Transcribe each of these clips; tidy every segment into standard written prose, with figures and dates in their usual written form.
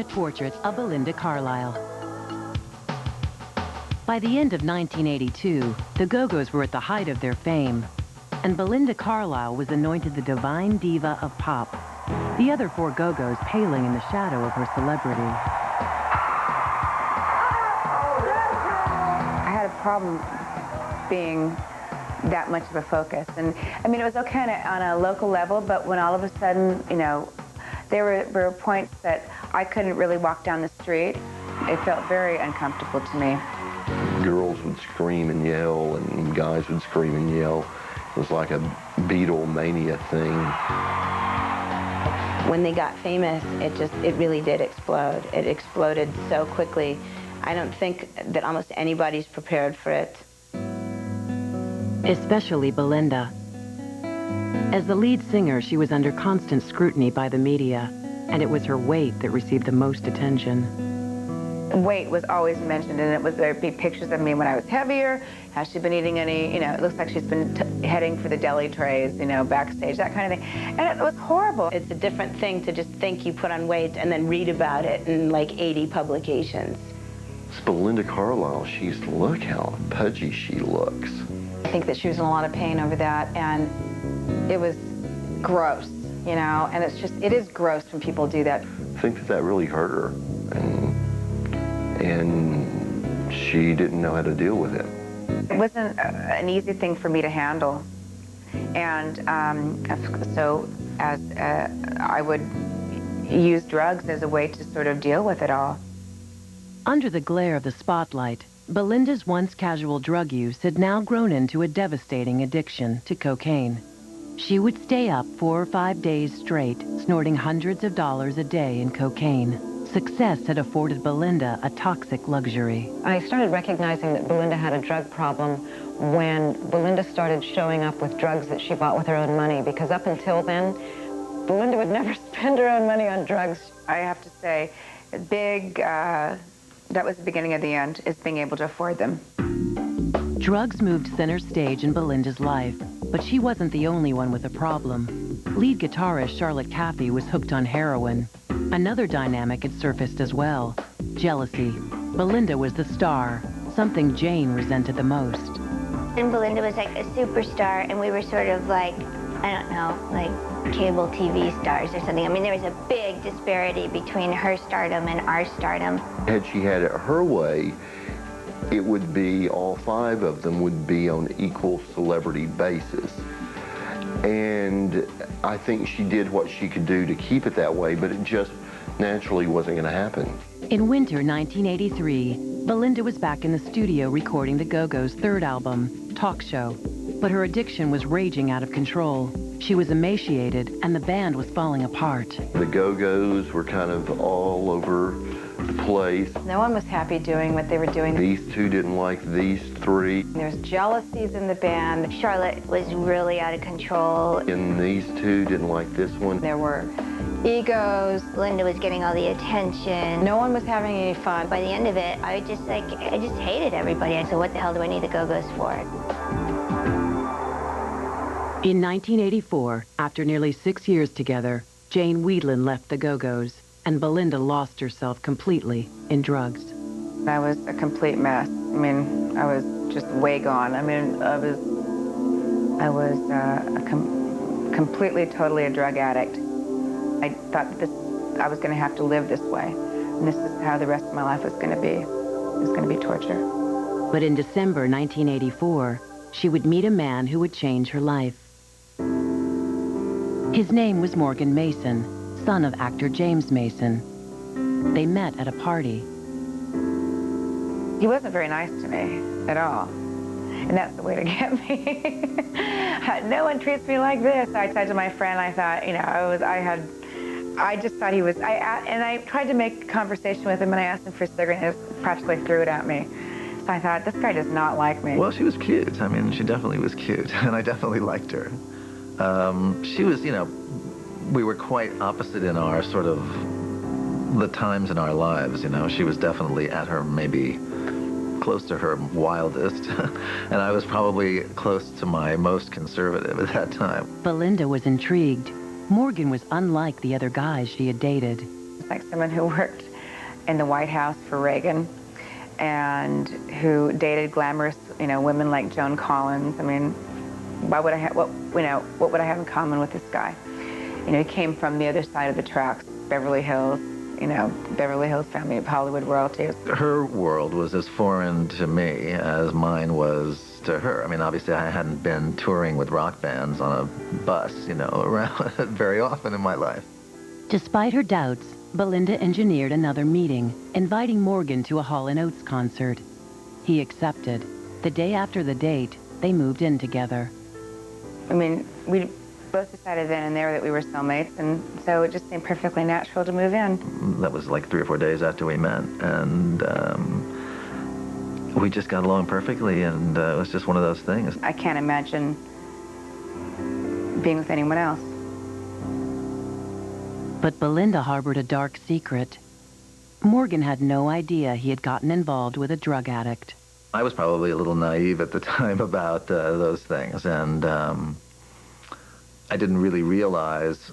private portrait of Belinda Carlisle. By the end of 1982, the Go-Go's were at the height of their fame, and Belinda Carlisle was anointed the divine diva of pop, the other four Go-Go's paling in the shadow of her celebrity. I had a problem being that much of a focus. And I mean, it was okay on a local level, but when all of a sudden, you know, there were points that I couldn't really walk down the street, it felt very uncomfortable to me. Girls would scream and yell, and guys would scream and yell. It was like a Beatlemania thing. When they got famous, it really did explode. It exploded so quickly. I don't think that almost anybody's prepared for it. Especially Belinda. As the lead singer, she was under constant scrutiny by the media, and it was her weight that received the most attention. Weight was always mentioned, and there'd be pictures of me when I was heavier. Has she been eating any, you know, it looks like she's been heading for the deli trays, you know, backstage, that kind of thing. And it was horrible. It's a different thing to just think you put on weight and then read about it in like 80 publications. It's Belinda Carlisle. Look how pudgy she looks. I think that she was in a lot of pain over that, and it was gross, you know, and it is gross when people do that. I think that really hurt her, and she didn't know how to deal with it. It wasn't an easy thing for me to handle, and so I would use drugs as a way to sort of deal with it all. Under the glare of the spotlight, Belinda's once casual drug use had now grown into a devastating addiction to cocaine. She would stay up 4 or 5 days straight, snorting hundreds of dollars a day in cocaine. Success had afforded Belinda a toxic luxury. I started recognizing that Belinda had a drug problem when Belinda started showing up with drugs that she bought with her own money, because up until then, Belinda would never spend her own money on drugs. I have to say, that was the beginning of the end, is being able to afford them. Drugs moved center stage in Belinda's life, but she wasn't the only one with a problem. Lead guitarist Charlotte Cathy was hooked on heroin. Another dynamic had surfaced as well: jealousy. Belinda was the star, something Jane resented the most. And Belinda was like a superstar, and we were sort of like, I don't know, like cable TV stars or something. I mean, there was a big disparity between her stardom and our stardom. Had she had it her way, it would be all 5 of them would be on equal celebrity basis. And I think she did what she could do to keep it that way, but it just naturally wasn't going to happen. In winter 1983, Belinda was back in the studio recording the Go-Go's 3rd album, Talk Show. But her addiction was raging out of control. She was emaciated, and the band was falling apart. The Go-Go's were kind of all over the place. No one was happy doing what they were doing. These 2 didn't like these 3. There's jealousies in the band. Charlotte was really out of control. And these 2 didn't like this one. There were egos. Belinda was getting all the attention. No one was having any fun. By the end of it, I just hated everybody. I said, what the hell do I need the Go-Go's for? In 1984, after nearly 6 years together, Jane Weedland left the Go-Go's, and Belinda lost herself completely in drugs. I was a complete mess. I mean, I was just way gone. I mean, I was completely, totally a drug addict. I thought I was going to have to live this way, and this is how the rest of my life was going to be. It was going to be torture. But in December 1984, she would meet a man who would change her life. His name was Morgan Mason, son of actor James Mason. They met at a party. He wasn't very nice to me at all, and that's the way to get me. No one treats me like this. I said to my friend, I thought, you know, I just thought he was, and I tried to make conversation with him, and I asked him for a cigarette, and he practically threw it at me. So I thought, this guy does not like me. Well, she was cute. I mean, she definitely was cute, and I definitely liked her. She was, you know, we were quite opposite in our sort of, the times in our lives, you know. She was definitely at her, maybe close to her wildest, and I was probably close to my most conservative at that time. Belinda was intrigued. Morgan was unlike the other guys she had dated. It's like someone who worked in the White House for Reagan, and who dated glamorous, women like Joan Collins. I mean, why would I have, what would I have in common with this guy? He came from the other side of the tracks, Beverly Hills, Beverly Hills family of Hollywood royalty. Her world was as foreign to me as mine was to her. I mean, obviously I hadn't been touring with rock bands on a bus, around very often in my life. Despite her doubts, Belinda engineered another meeting, inviting Morgan to a Hall & Oates concert. He accepted. The day after the date, they moved in together. I mean, we both decided then and there that we were soulmates, and so it just seemed perfectly natural to move in. That was like 3 or 4 days after we met, and we just got along perfectly, and it was just one of those things. I can't imagine being with anyone else. But Belinda harbored a dark secret. Morgan had no idea he had gotten involved with a drug addict. I was probably a little naive at the time about those things, and I didn't really realize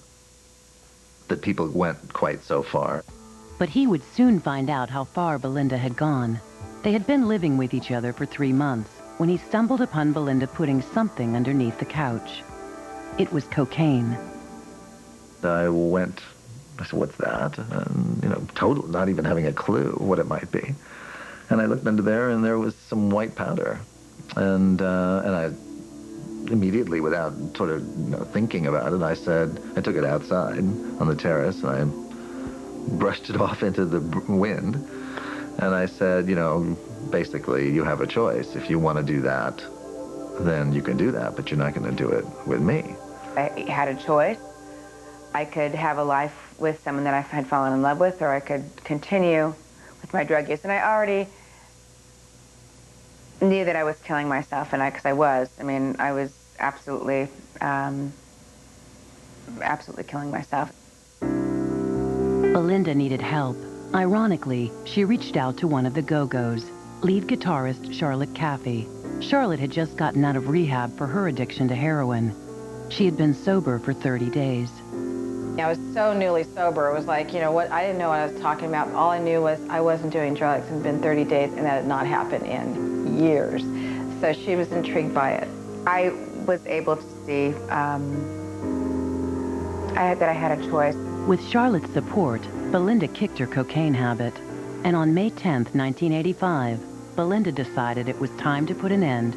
that people went quite so far. But he would soon find out how far Belinda had gone. They had been living with each other for 3 months when he stumbled upon Belinda putting something underneath the couch. It was cocaine. I said, what's that? And, total, not even having a clue what it might be. And I looked under there, and there was some white powder. And I immediately, without sort of thinking about it, I took it outside on the terrace, and I brushed it off into the wind. And I said, basically, you have a choice. If you want to do that, then you can do that, but you're not going to do it with me. I had a choice. I could have a life with someone that I had fallen in love with, or I could continue with my drug use. And I already knew that I was killing myself, and because I was. I mean, I was absolutely killing myself. Belinda needed help. Ironically, she reached out to one of the Go-Go's, lead guitarist Charlotte Caffey. Charlotte had just gotten out of rehab for her addiction to heroin. She had been sober for 30 days. I was so newly sober. It was like, what, I didn't know what I was talking about. All I knew was I wasn't doing drugs. It had been 30 days, and that had not happened in years. So she was intrigued by it. I was able to see that I had a choice. With Charlotte's support, Belinda kicked her cocaine habit. And on May 10th, 1985, Belinda decided it was time to put an end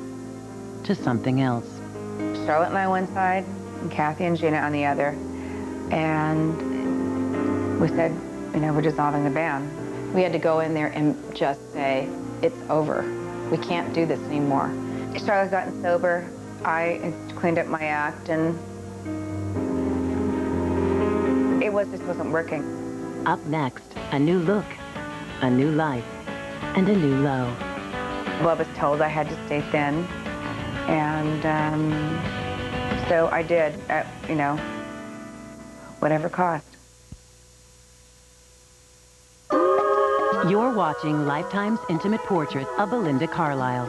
to something else. Charlotte and I one side, and Kathy and Gina on the other. And we said, we're dissolving the band. We had to go in there and just say, it's over. We can't do this anymore. Charlotte gotten sober. I cleaned up my act, and it just wasn't working. Up next, a new look, a new life, and a new low. Well, I was told I had to stay thin, and so I did, at, whatever cost. You're watching Lifetime's intimate portrait of Belinda Carlisle.